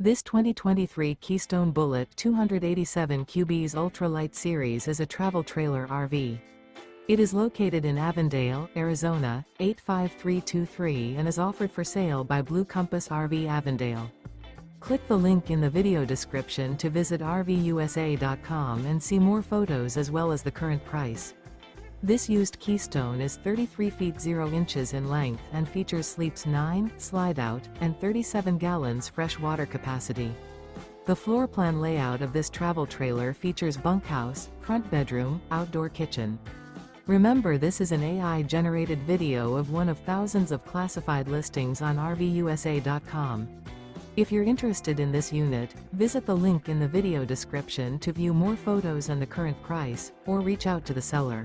This 2023 Keystone Bullet 287 Qbs Ultra Lite Series is a travel trailer RV. It is located in Avondale, Arizona, 85323 and is offered for sale by Blue Compass RV Avondale. Click the link in the video description to visit RVUSA.com and see more photos as well as the current price. This used Keystone is 33 feet 0 inches in length and features sleeps 9, Slideout, and 37 gallons fresh water capacity. The floor plan layout of this travel trailer features bunkhouse, front bedroom, outdoor kitchen. Remember, this is an AI-generated video of one of thousands of classified listings on RVUSA.com. If you're interested in this unit, visit the link in the video description to view more photos and the current price, or reach out to the seller.